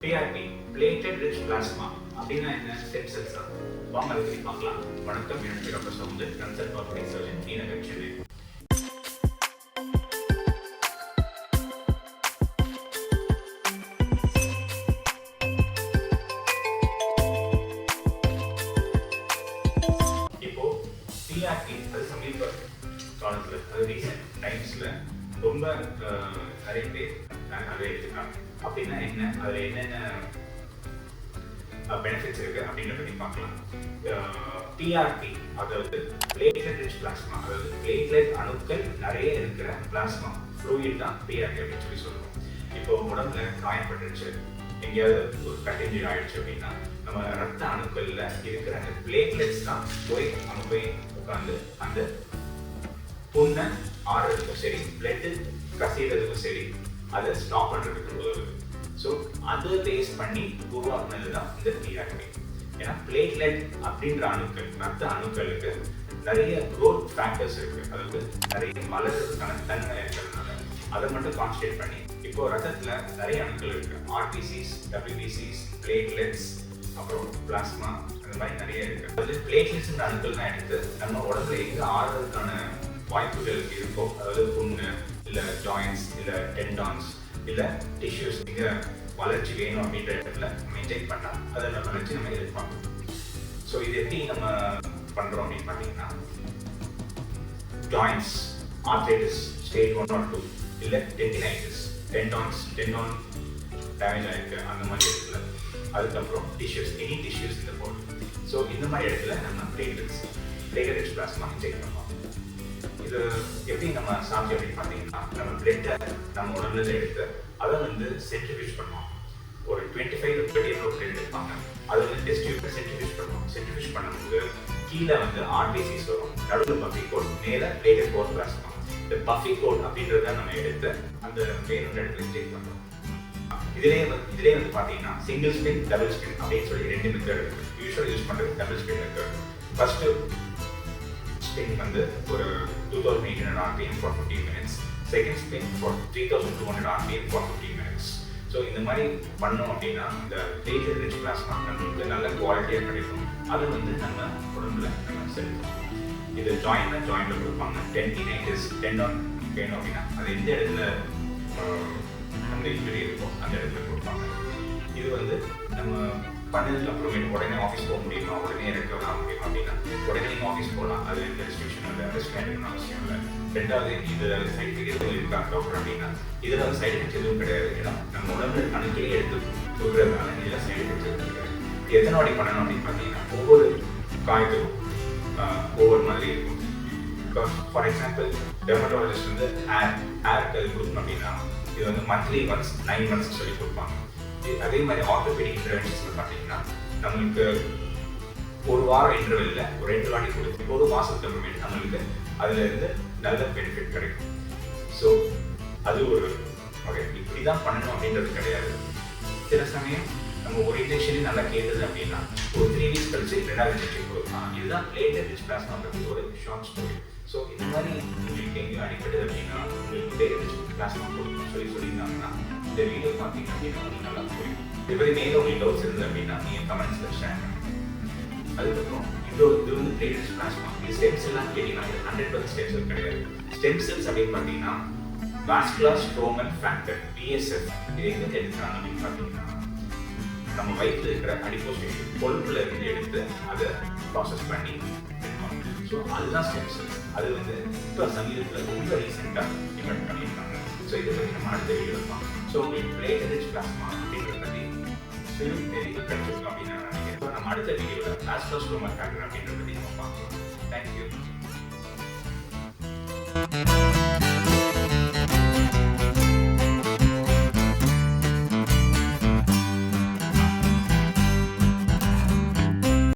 PRP platelet rich plasma அப்படின்னா என்ன stem செல்ஸா வாங்க அதை பற்றி பார்க்கலாம். வணக்கம், என் பேர் doctor Soundar, consult orthopaedic surgeon, T Nagar, Chennai. இப்போ PRP அது சமீப காலத்தில், அது ரீசெண்ட் டைம்ஸில் ரொம்ப நிறைய பேர் அதை எடுத்துக்காங்க. அப்படின்னா என்ன, அதில் என்னென்ன பெனிஃபிட்ஸ் இருக்குது அப்படின்ற பற்றி பார்க்கலாம். பிஆர்பி அதாவது பிளேட்லெட் ரிச் பிளாஸ்மா, அதாவது பிளேட்லெட் அணுக்கள் நிறைய இருக்கிற பிளாஸ்மா ஃப்ளூயிட் தான் பிஆர்பி அப்படின்னு சொல்லி சொல்லுவோம். இப்போ உடம்புல காயப்பட்டுருச்சு, எங்கேயாவது ஒரு கட்டிஞ்சு ஆயிடுச்சு அப்படின்னா நம்ம ரத்த அணுக்கள்ல இருக்கிற அந்த பிளேட்லெட்ஸ் தான் போய் நம்ம போய் உட்காந்து அந்த புண்ணை ஆடுறதுக்கும் சரி, பிளட்டு கசியறதுக்கும் சரி, அதை ஸ்டாப் பண்ணுறதுக்கு உதவுது. ஸோ அதை பேஸ் பண்ணி உருவாக்குனது தான் இந்த பிஆர்பி. ஏன்னா பிளேட்லெட் அப்படின்ற அணுக்கள், ரத்த அணுக்களுக்கு நிறைய க்ரோத் ஃபேக்டர்ஸ் இருக்கு, அதாவது நிறைய வளர்றதுக்கான தன்மை இருக்கிறதுனால அதை மட்டும் கான்சன்ட்ரேட் பண்ணி இப்போ ரத்தத்துல நிறைய அணுக்கள் இருக்கு. ஆர்பிசிஸ், டபிள்யூபிசிஸ், பிளேட்லெட்ஸ், அப்புறம் பிளாஸ்மா, அந்த மாதிரி நிறைய இருக்கு. அதாவது பிளேட்லெட்ஸ் அணுக்கள் தான் எடுத்து நம்ம உடம்புல எங்க ஆடுறதுக்கான வாய்ப்புகள் இருக்கோ, அதாவது புண்ணு இல்லை ஜாயின்ஸ் இல்லை டெண்டான்ஸ் இல்லை டிஷ்யூஸ் இங்கே வளர்ச்சி வேணும் அப்படின்ற இடத்துல நம்ம இன்ஜெக்ட் பண்ணால் அதை நம்ம வளர்ச்சி நம்ம எதிர்பார்க்கணும். ஸோ இது எப்படி நம்ம பண்ணுறோம் அப்படின்னு பார்த்தீங்கன்னா, ஜாயின்ஸ், ஆர்த்ரைட்டிஸ் ஸ்டேஜ் 1 or 2, இல்லை டெண்டினைட்டிஸ், டெண்டான் டேமேஜ் ஆகிருக்கு அந்த மாதிரி இடத்துல, அதுக்கப்புறம் டிஷ்யூஸ், எனி டிஷ்யூஸ் இந்த போர்டு. ஸோ இந்த மாதிரி இடத்துல நம்ம பிளேட்லெட் ரிச் பிளாஸ்மா இன்ஜெக்ட் பண்ணுவோம். இது எப்படி நம்ம சாப்பிட்டு அப்படின்னு பார்த்தீங்கன்னா, நம்ம பிளட்டை நம்ம உடம்புல எடுத்து அதை சென்ட்ரிஃபியூஜ் பண்ணுவோம். ஒரு 25 to 30 பிளட் எடுப்பாங்க, அதை டெஸ்ட் டியூப்ல சென்ட்ரிஃபியூஜ் பண்ணுவோம். சென்ட்ரிஃபியூஜ் பண்ணும்போது கீழே ஆர்பிசிஸ் வரும், நடுவில் பஃபி கோட், மேலே பிளேட்லெட் கோட் பிளாஸ்மா. இந்த பஃபி கோட் அப்படின்றத நம்ம எடுத்து அந்த வேணுன்ற இடத்துல இன்ஜெக்ட் பண்ணுவோம். இதுலேயே பார்த்தீங்கன்னா சிங்கிள் ஸ்பின், டபுள் ஸ்பின் அப்படின்னு சொல்லி 2 மெத்தட் இருக்கு. யூஸ்வலாக யூஸ் பண்ணுறது double spin method. First spin ஒரு 2800 RPM for 15 minutes, second spin for 3200 RPM for 15 minutes. So இந்த மாதிரி பண்ணோம் அப்படின்னா இந்த பிளேட்லெட் ரிச் பிளாஸ்மா நம்மளுக்கு நல்ல குவாலிட்டியாக கிடைக்கும். அது நம்ம உடம்புல நம்ம செலுத்தணும். இது ஜாயிண்ட்ல கொடுப்பாங்க. டெண்டினைட்டிஸ், டெண்டான் வேணும் அப்படின்னா அது எந்த இடத்துல அந்த இன்ஜுரி இருக்கும் அந்த இடத்துல கொடுப்பாங்க. இது நம்ம பண்ணதுக்கு அப்புறமேட்டு உடனே ஆஃபீஸ் போக முடியுமா, உடனே ரெக்கவர் ஆக முடியுமா அப்படின்னா உடனே நீங்கள் ஆஃபீஸ் போகலாம். அது எந்த ரெஸ்ட்ரிக்ஷன் இல்லை, ரெஸ்ட் எடுக்கணும் அவசியம் இல்லை. ரெண்டாவது, இது சைட் எஃபெக்ட் எதுவும் இருக்கா டாக்டர் அப்படின்னா இதில் சைட் எஃபெக்ட்ஸ் எதுவும் கிடையாது. ஏன்னா நம்ம உடம்பு அணுக்களே எடுத்து கொடுக்குறதுனால இதில் சைட் எஃபெக்ட்ஸ் எதுவும் கிடையாது. இது எத்தனை வாட்டி பண்ணணும் அப்படின்னு பார்த்தீங்கன்னா ஒவ்வொரு காயத்துக்கும் ஒவ்வொரு மாதிரி இருக்கும். பிகாஸ் ஃபார் எக்ஸாம்பிள் டெர்மட்டாலஜிஸ்ட் ஹேருக்கு அது கொடுக்கணும் அப்படின்னா இது மந்த்லி ஒன்ஸ் 9 months சொல்லி கொடுப்பாங்க. அதே மாதிரி ஆர்த்தோபெடிக் இன்டர்வென்ஷன்ஸ் பார்த்தீங்கன்னா நம்மளுக்கு ஒரு வாரம் இன்டர்வெல்ல ஒரு 2 வாட்டி கொடுத்து ஒரு மாதத்துக்கு அப்புறமேட்டு நம்மளுக்கு அதுலேருந்து நல்ல பெனிஃபிட் கிடைக்கும். ஸோ அது ஒரு ஓகே, இப்படி தான் பண்ணணும் அப்படின்றது கிடையாது. சில சமயம் நம்ம ஒரு இன்ஜெக்ஷனே நல்லா கேட்டது அப்படின்னா ஒரு 3 weeks கழிச்சு 2வது இன்ஜெக்ஷன் கொடுக்கலாம். இதுதான் பிளேட்லெட் ரிச் பிளாஸ்மா பற்றி ஒரு ஷார்ட் ஸ்டோரி. ஸோ இந்த மாதிரி உங்களுக்கு எங்கேயும் அடிப்பட்டது அப்படின்னா உங்களுக்கு பிளேட்லெட் ரிச் பிளாஸ்மா கொடுக்கணும்னு சொல்லியிருந்தாங்கன்னா இந்த வீடியோ பார்த்தீங்க அப்படின்னா உங்களுக்கு நல்லா புரியும். இது பற்றி மேலே உங்களுக்கு டவுட்ஸ் இருந்தது அப்படின்னா நீங்கள் கமெண்ட்ஸில் ஷேர் பண்ணுங்க. அதுக்கப்புறம் இது பிளேட்லெட் ரிச் பிளாஸ்மா, இது ஸ்டெம் செல்லாம் கேட்டிங்கன்னா 100% ஸ்டெம் செல் கிடையாது. ஸ்டெம் செல்ஸ் அப்படின்னு பார்த்தீங்கன்னா வாஸ்குலர் ஸ்ட்ரோமல் ஃபேக்டர், VSF, இது எங்கே எடுக்கிறாங்க அப்படின்னு பார்த்தீங்கன்னா நம்ம வயிற்றில் இருக்கிற அடிப்போஸ் டிஷ்யூ, கொழுப்புல இருந்து எடுத்து அதை ப்ராசஸ் பண்ணி எடுப்பாங்க. ஸோ அதுதான் ஸ்டெம் செல்ஸ். அது இப்போ சமீபத்தில் ரொம்ப ரீசெண்டாக இன்வென்ட் பண்ணியிருக்காங்க. ஸோ இதை பற்றி நம்ம அடுத்த வீடியோ இருப்போம். ஸோ உங்களுக்கு பிளேட்லெட் ரிச் பிளாஸ்மா அப்படின்றத பற்றி தெளிவு கிடைச்சிருக்கோம் அப்படின்னு நான் நினைக்கிறேன். நம்ம அடுத்த வீடியோவில் வாஸ்குலர் ஸ்ட்ரோமல் ஃபேக்டர் அப்படின்றத பற்றி நம்ம பார்க்கலாம். தேங்க்யூ.